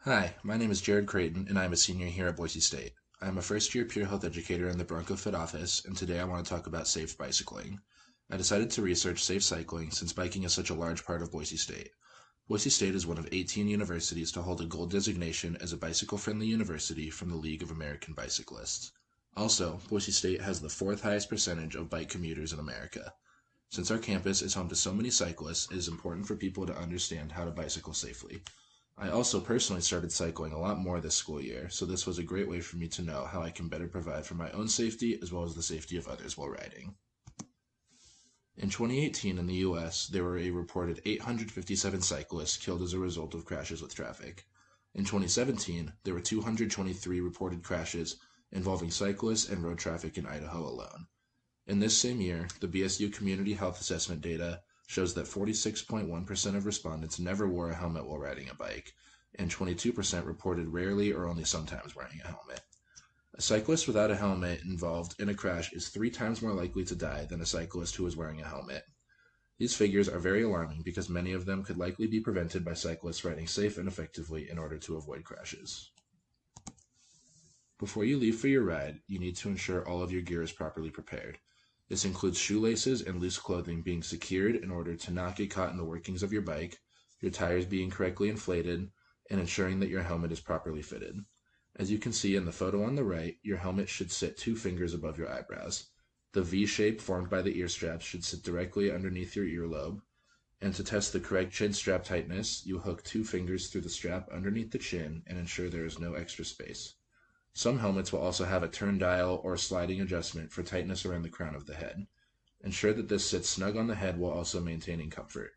Hi, my name is Jared Creighton, and I am a senior here at Boise State. I am a first-year Peer Health Educator in the Bronco Fit office, and today I want to talk about safe bicycling. I decided to research safe cycling since biking is such a large part of Boise State. Boise State is one of 18 universities to hold a gold designation as a bicycle-friendly university from the League of American Bicyclists. Also, Boise State has the fourth highest percentage of bike commuters in America. Since our campus is home to so many cyclists, it is important for people to understand how to bicycle safely. I also personally started cycling a lot more this school year, so this was a great way for me to know how I can better provide for my own safety as well as the safety of others while riding. In 2018 in the US, there were a reported 857 cyclists killed as a result of crashes with traffic. In 2017, there were 223 reported crashes involving cyclists and road traffic in Idaho alone. In this same year, the BSU Community Health Assessment data shows that 46.1% of respondents never wore a helmet while riding a bike, and 22% reported rarely or only sometimes wearing a helmet. A cyclist without a helmet involved in a crash is 3 times more likely to die than a cyclist who is wearing a helmet. These figures are very alarming because many of them could likely be prevented by cyclists riding safe and effectively in order to avoid crashes. Before you leave for your ride, you need to ensure all of your gear is properly prepared. This includes shoelaces and loose clothing being secured in order to not get caught in the workings of your bike, your tires being correctly inflated, and ensuring that your helmet is properly fitted. As you can see in the photo on the right, your helmet should sit 2 fingers above your eyebrows. The V shape formed by the ear straps should sit directly underneath your earlobe. And to test the correct chin strap tightness, you hook 2 fingers through the strap underneath the chin and ensure there is no extra space. Some helmets will also have a turn dial or sliding adjustment for tightness around the crown of the head. Ensure that this sits snug on the head while also maintaining comfort.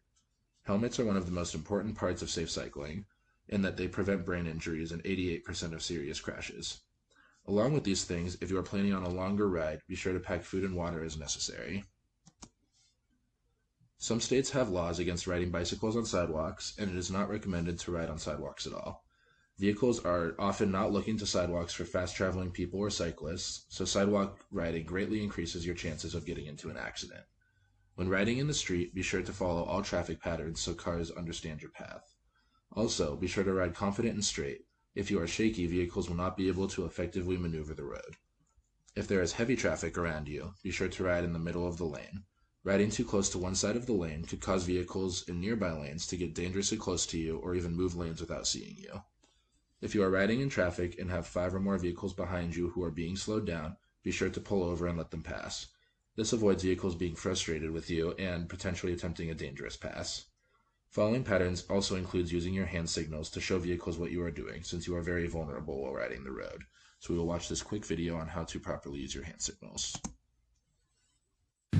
Helmets are one of the most important parts of safe cycling, in that they prevent brain injuries and 88% of serious crashes. Along with these things, if you are planning on a longer ride, be sure to pack food and water as necessary. Some states have laws against riding bicycles on sidewalks, and it is not recommended to ride on sidewalks at all. Vehicles are often not looking to sidewalks for fast-traveling people or cyclists, so sidewalk riding greatly increases your chances of getting into an accident. When riding in the street, be sure to follow all traffic patterns so cars understand your path. Also, be sure to ride confident and straight. If you are shaky, vehicles will not be able to effectively maneuver the road. If there is heavy traffic around you, be sure to ride in the middle of the lane. Riding too close to one side of the lane could cause vehicles in nearby lanes to get dangerously close to you or even move lanes without seeing you. If you are riding in traffic and have 5 or more vehicles behind you who are being slowed down, be sure to pull over and let them pass. This avoids vehicles being frustrated with you and potentially attempting a dangerous pass. Following patterns also includes using your hand signals to show vehicles what you are doing, since you are very vulnerable while riding the road. So we will watch this quick video on how to properly use your hand signals.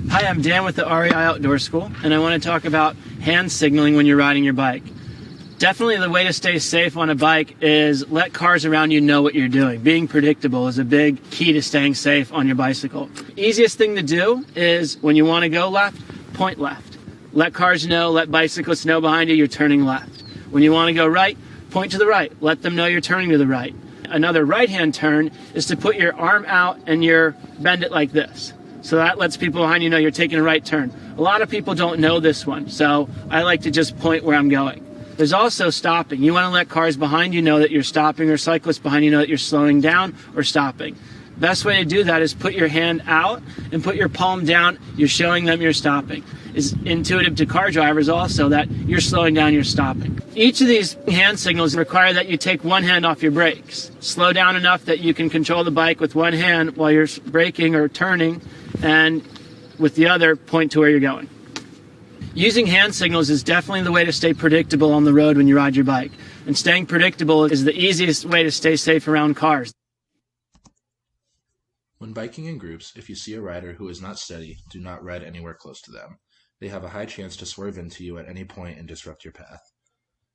Hi, I'm Dan with the REI Outdoor School, and I want to talk about hand signaling when you're riding your bike. Definitely the way to stay safe on a bike is let cars around you know what you're doing. Being predictable is a big key to staying safe on your bicycle. Easiest thing to do is when you want to go left, point left. Let cars know, let bicyclists know behind you you're turning left. When you want to go right, point to the right. Let them know you're turning to the right. Another right-hand turn is to put your arm out and bend it like this. So that lets people behind you know you're taking a right turn. A lot of people don't know this one, so I like to just point where I'm going. There's also stopping. You want to let cars behind you know that you're stopping, or cyclists behind you know that you're slowing down or stopping. Best way to do that is put your hand out and put your palm down. You're showing them you're stopping. It's intuitive to car drivers also that you're slowing down, you're stopping. Each of these hand signals require that you take one hand off your brakes. Slow down enough that you can control the bike with one hand while you're braking or turning, and with the other, point to where you're going. Using hand signals is definitely the way to stay predictable on the road when you ride your bike. And staying predictable is the easiest way to stay safe around cars. When biking in groups, if you see a rider who is not steady, do not ride anywhere close to them. They have a high chance to swerve into you at any point and disrupt your path.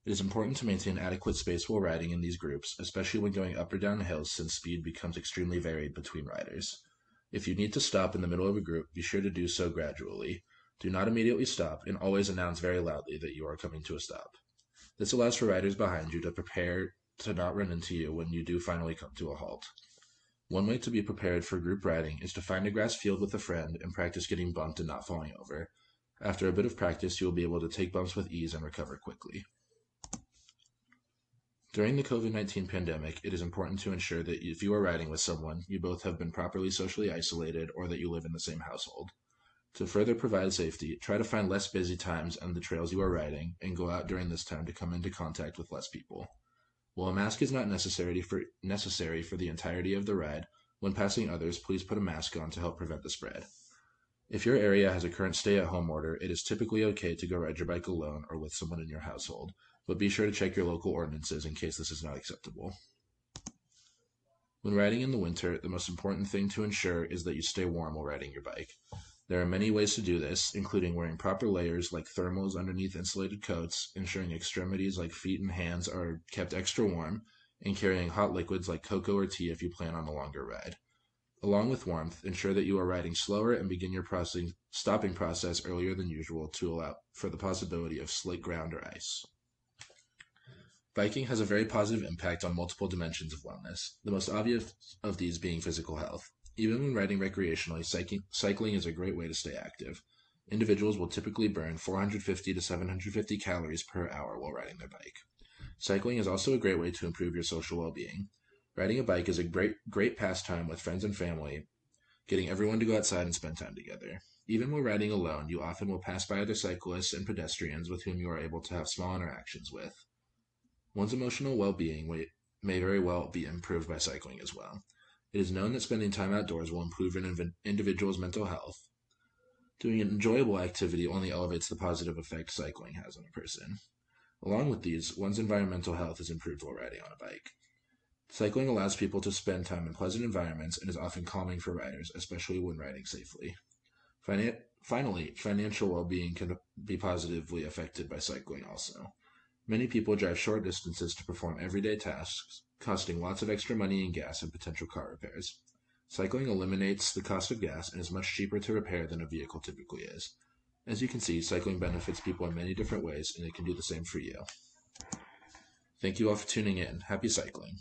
It is important to maintain adequate space while riding in these groups, especially when going up or down hills, since speed becomes extremely varied between riders. If you need to stop in the middle of a group, be sure to do so gradually. Do not immediately stop, and always announce very loudly that you are coming to a stop. This allows for riders behind you to prepare to not run into you when you do finally come to a halt. One way to be prepared for group riding is to find a grass field with a friend and practice getting bumped and not falling over. After a bit of practice, you will be able to take bumps with ease and recover quickly. During the COVID-19 pandemic, it is important to ensure that if you are riding with someone, you both have been properly socially isolated or that you live in the same household. To further provide safety, try to find less busy times on the trails you are riding and go out during this time to come into contact with less people. While a mask is not necessary for the entirety of the ride, when passing others, please put a mask on to help prevent the spread. If your area has a current stay-at-home order, it is typically okay to go ride your bike alone or with someone in your household, but be sure to check your local ordinances in case this is not acceptable. When riding in the winter, the most important thing to ensure is that you stay warm while riding your bike. There are many ways to do this, including wearing proper layers like thermals underneath insulated coats, ensuring extremities like feet and hands are kept extra warm, and carrying hot liquids like cocoa or tea if you plan on a longer ride. Along with warmth, ensure that you are riding slower and begin your stopping process earlier than usual to allow for the possibility of slick ground or ice. Biking has a very positive impact on multiple dimensions of wellness, the most obvious of these being physical health. Even when riding recreationally, cycling is a great way to stay active. Individuals will typically burn 450 to 750 calories per hour while riding their bike. Cycling is also a great way to improve your social well-being. Riding a bike is a great pastime with friends and family, getting everyone to go outside and spend time together. Even while riding alone, you often will pass by other cyclists and pedestrians with whom you are able to have small interactions with. One's emotional well-being may very well be improved by cycling as well. It is known that spending time outdoors will improve an individual's mental health. Doing an enjoyable activity only elevates the positive effect cycling has on a person. Along with these, one's environmental health is improved while riding on a bike. Cycling allows people to spend time in pleasant environments and is often calming for riders, especially when riding safely. Finally, financial well-being can be positively affected by cycling also. Many people drive short distances to perform everyday tasks, costing lots of extra money in gas and potential car repairs. Cycling eliminates the cost of gas and is much cheaper to repair than a vehicle typically is. As you can see, cycling benefits people in many different ways, and it can do the same for you. Thank you all for tuning in. Happy cycling.